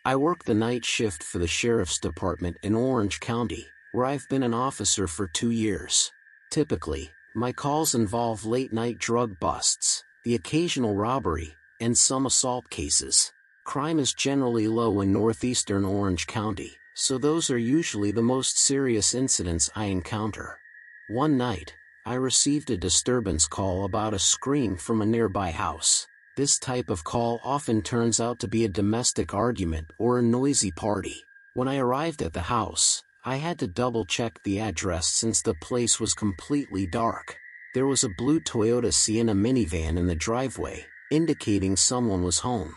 I work the night shift for the sheriff's department in Orange County, where I've been an officer for 2 years. Typically, my calls involve late-night drug busts, the occasional robbery, and some assault cases. Crime is generally low in northeastern Orange County, so those are usually the most serious incidents I encounter. One night, I received a disturbance call about a scream from a nearby house. This type of call often turns out to be a domestic argument or a noisy party. When I arrived at the house, I had to double-check the address since the place was completely dark. There was a blue Toyota Sienna minivan in the driveway, indicating someone was home.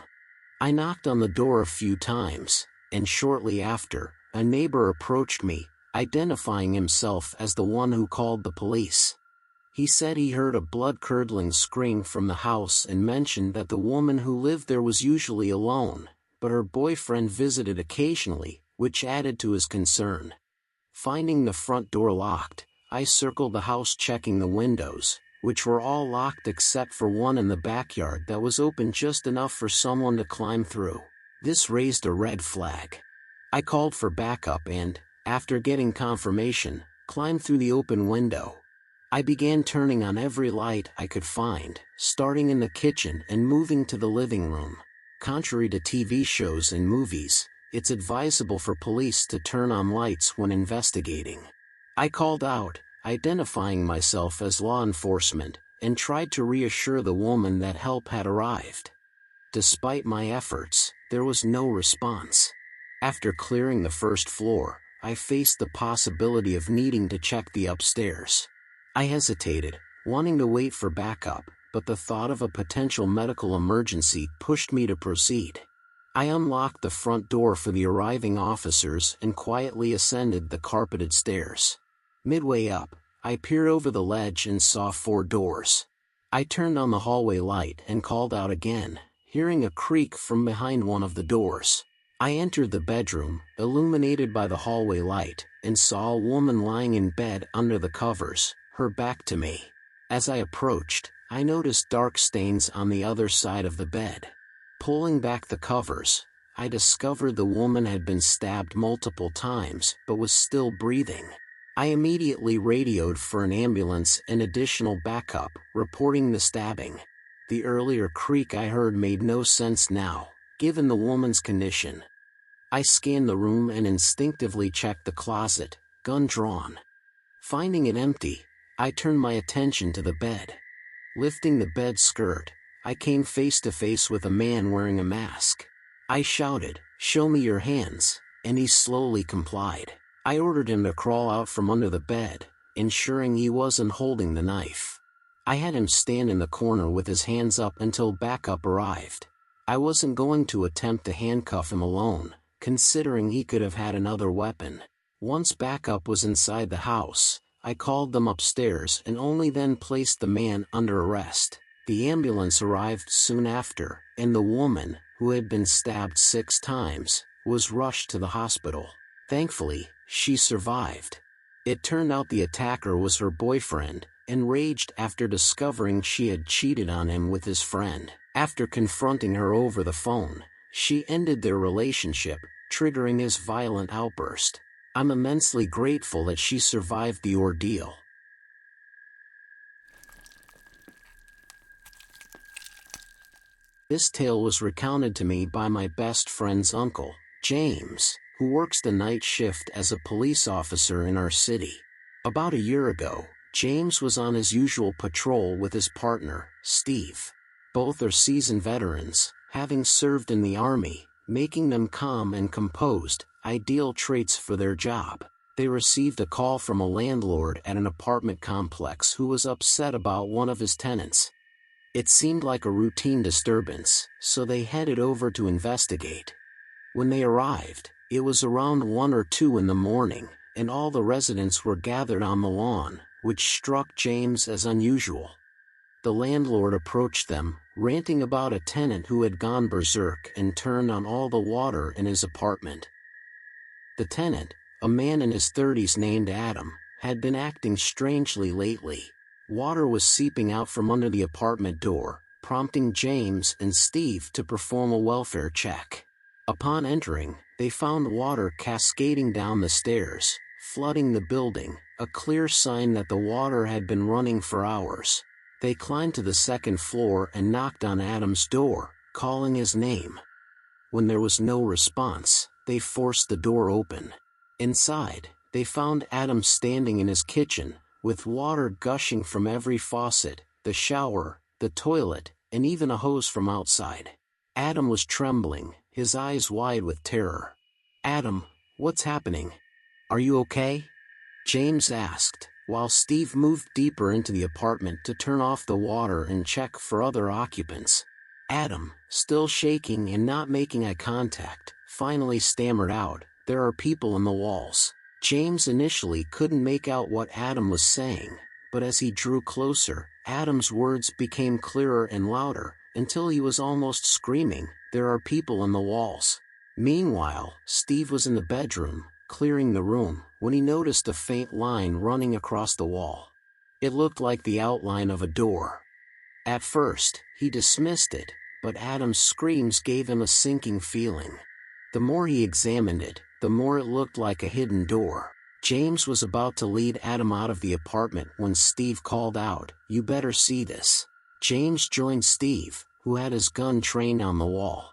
I knocked on the door a few times, and shortly after, a neighbor approached me, identifying himself as the one who called the police. He said he heard a blood-curdling scream from the house and mentioned that the woman who lived there was usually alone, but her boyfriend visited occasionally, which added to his concern. Finding the front door locked, I circled the house checking the windows, which were all locked except for one in the backyard that was open just enough for someone to climb through. This raised a red flag. I called for backup and, after getting confirmation, climbed through the open window. I began turning on every light I could find, starting in the kitchen and moving to the living room. Contrary to TV shows and movies, it's advisable for police to turn on lights when investigating. I called out, identifying myself as law enforcement, and tried to reassure the woman that help had arrived. Despite my efforts, there was no response. After clearing the first floor, I faced the possibility of needing to check the upstairs. I hesitated, wanting to wait for backup, but the thought of a potential medical emergency pushed me to proceed. I unlocked the front door for the arriving officers and quietly ascended the carpeted stairs. Midway up, I peered over the ledge and saw 4 doors. I turned on the hallway light and called out again, hearing a creak from behind one of the doors. I entered the bedroom, illuminated by the hallway light, and saw a woman lying in bed under the covers, her back to me. As I approached, I noticed dark stains on the other side of the bed. Pulling back the covers, I discovered the woman had been stabbed multiple times but was still breathing. I immediately radioed for an ambulance and additional backup, reporting the stabbing. The earlier creak I heard made no sense now, given the woman's condition. I scanned the room and instinctively checked the closet, gun drawn. Finding it empty, I turned my attention to the bed. Lifting the bed skirt, I came face to face with a man wearing a mask. I shouted, "Show me your hands," and he slowly complied. I ordered him to crawl out from under the bed, ensuring he wasn't holding the knife. I had him stand in the corner with his hands up until backup arrived. I wasn't going to attempt to handcuff him alone, considering he could have had another weapon. Once backup was inside the house, I called them upstairs and only then placed the man under arrest. The ambulance arrived soon after, and the woman, who had been stabbed 6 times, was rushed to the hospital. Thankfully, she survived. It turned out the attacker was her boyfriend, enraged after discovering she had cheated on him with his friend. After confronting her over the phone, she ended their relationship, triggering his violent outburst. I'm immensely grateful that she survived the ordeal. This tale was recounted to me by my best friend's uncle, James, who works the night shift as a police officer in our city. About a year ago, James was on his usual patrol with his partner, Steve. Both are seasoned veterans, having served in the Army, making them calm and composed, ideal traits for their job. They received a call from a landlord at an apartment complex who was upset about one of his tenants. It seemed like a routine disturbance, so they headed over to investigate. When they arrived, it was around 1 or 2 in the morning, and all the residents were gathered on the lawn, which struck James as unusual. The landlord approached them, ranting about a tenant who had gone berserk and turned on all the water in his apartment. The tenant, a man in his 30s named Adam, had been acting strangely lately. Water was seeping out from under the apartment door, prompting James and Steve to perform a welfare check. Upon entering, they found water cascading down the stairs, flooding the building, a clear sign that the water had been running for hours. They climbed to the second floor and knocked on Adam's door, calling his name. When there was no response, they forced the door open. Inside, they found Adam standing in his kitchen, with water gushing from every faucet, the shower, the toilet, and even a hose from outside. Adam was trembling, his eyes wide with terror. "Adam, what's happening? Are you okay?" James asked, while Steve moved deeper into the apartment to turn off the water and check for other occupants. Adam, still shaking and not making eye contact, finally stammered out, "There are people in the walls." James initially couldn't make out what Adam was saying, but as he drew closer, Adam's words became clearer and louder, until he was almost screaming, "There are people in the walls." Meanwhile, Steve was in the bedroom, clearing the room, when he noticed a faint line running across the wall. It looked like the outline of a door. At first, he dismissed it, but Adam's screams gave him a sinking feeling. The more he examined it, the more it looked like a hidden door. James was about to lead Adam out of the apartment when Steve called out, "You better see this." James joined Steve, who had his gun trained on the wall.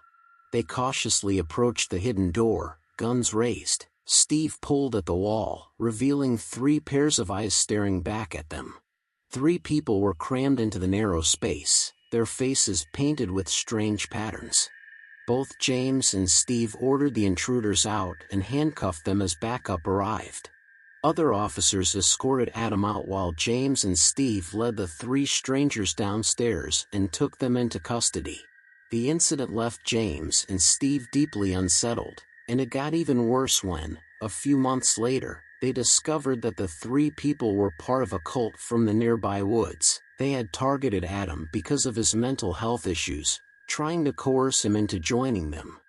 They cautiously approached the hidden door, guns raised. Steve pulled at the wall, revealing 3 pairs of eyes staring back at them. 3 people were crammed into the narrow space, their faces painted with strange patterns. Both James and Steve ordered the intruders out and handcuffed them as backup arrived. Other officers escorted Adam out while James and Steve led the 3 strangers downstairs and took them into custody. The incident left James and Steve deeply unsettled, and it got even worse when, a few months later, they discovered that the 3 people were part of a cult from the nearby woods. They had targeted Adam because of his mental health issues, trying to coerce him into joining them.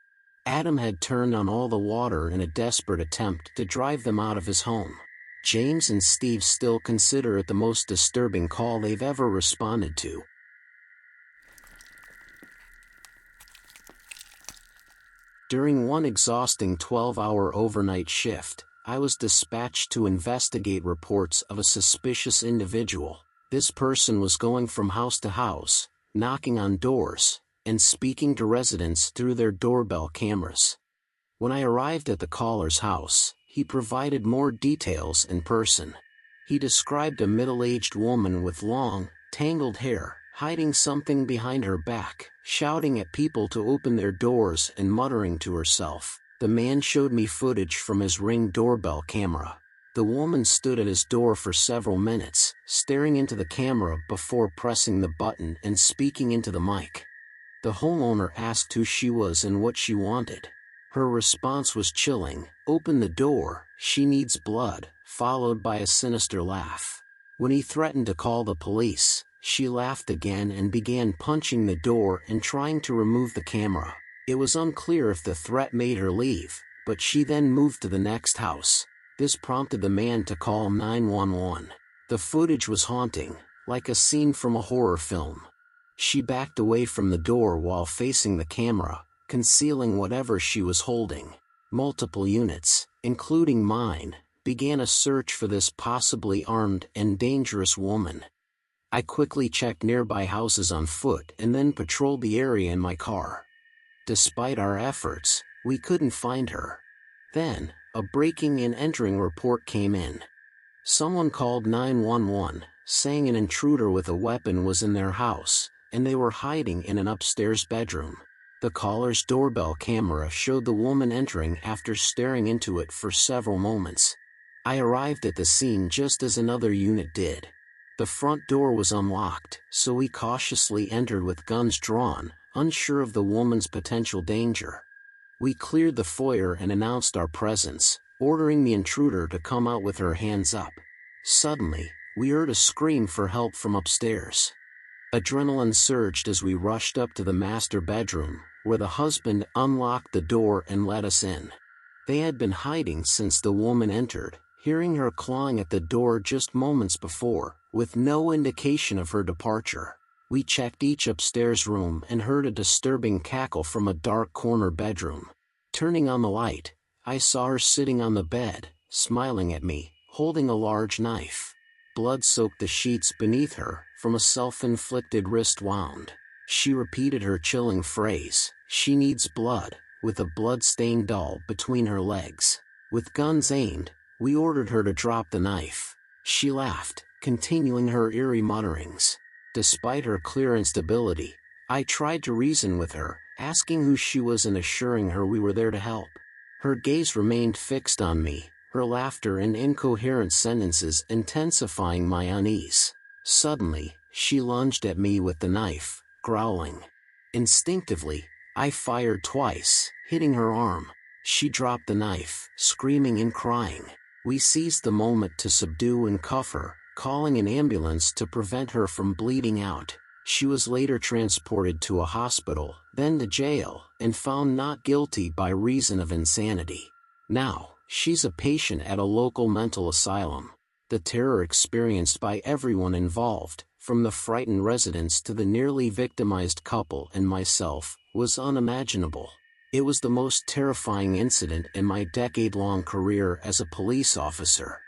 Adam had turned on all the water in a desperate attempt to drive them out of his home. James and Steve still consider it the most disturbing call they've ever responded to. During one exhausting 12-hour overnight shift, I was dispatched to investigate reports of a suspicious individual. This person was going from house to house, knocking on doors, and speaking to residents through their doorbell cameras. When I arrived at the caller's house, he provided more details in person. He described a middle-aged woman with long, tangled hair, hiding something behind her back, shouting at people to open their doors and muttering to herself. The man showed me footage from his Ring doorbell camera. The woman stood at his door for several minutes, staring into the camera before pressing the button and speaking into the mic. The homeowner asked who she was and what she wanted. Her response was chilling, "Open the door, she needs blood," followed by a sinister laugh. When he threatened to call the police, she laughed again and began punching the door and trying to remove the camera. It was unclear if the threat made her leave, but she then moved to the next house. This prompted the man to call 911. The footage was haunting, like a scene from a horror film. She backed away from the door while facing the camera, concealing whatever she was holding. Multiple units, including mine, began a search for this possibly armed and dangerous woman. I quickly checked nearby houses on foot and then patrolled the area in my car. Despite our efforts, we couldn't find her. Then, a breaking and entering report came in. Someone called 911, saying an intruder with a weapon was in their house, and they were hiding in an upstairs bedroom. The caller's doorbell camera showed the woman entering after staring into it for several moments. I arrived at the scene just as another unit did. The front door was unlocked, so we cautiously entered with guns drawn, unsure of the woman's potential danger. We cleared the foyer and announced our presence, ordering the intruder to come out with her hands up. Suddenly, we heard a scream for help from upstairs. Adrenaline surged as we rushed up to the master bedroom, where the husband unlocked the door and let us in. They had been hiding since the woman entered, hearing her clawing at the door just moments before, with no indication of her departure. We checked each upstairs room and heard a disturbing cackle from a dark corner bedroom. Turning on the light, I saw her sitting on the bed, smiling at me, holding a large knife. Blood soaked the sheets beneath her, from a self-inflicted wrist wound. She repeated her chilling phrase, "She needs blood," with a blood-stained doll between her legs. With guns aimed, we ordered her to drop the knife. She laughed, continuing her eerie mutterings. Despite her clear instability, I tried to reason with her, asking who she was and assuring her we were there to help. Her gaze remained fixed on me, her laughter and incoherent sentences intensifying my unease. Suddenly, she lunged at me with the knife, growling. Instinctively, I fired twice, hitting her arm. She dropped the knife, screaming and crying. We seized the moment to subdue and cuff her, calling an ambulance to prevent her from bleeding out. She was later transported to a hospital, then to jail, and found not guilty by reason of insanity. Now, she's a patient at a local mental asylum. The terror experienced by everyone involved, from the frightened residents to the nearly victimized couple and myself, was unimaginable. It was the most terrifying incident in my decade-long career as a police officer.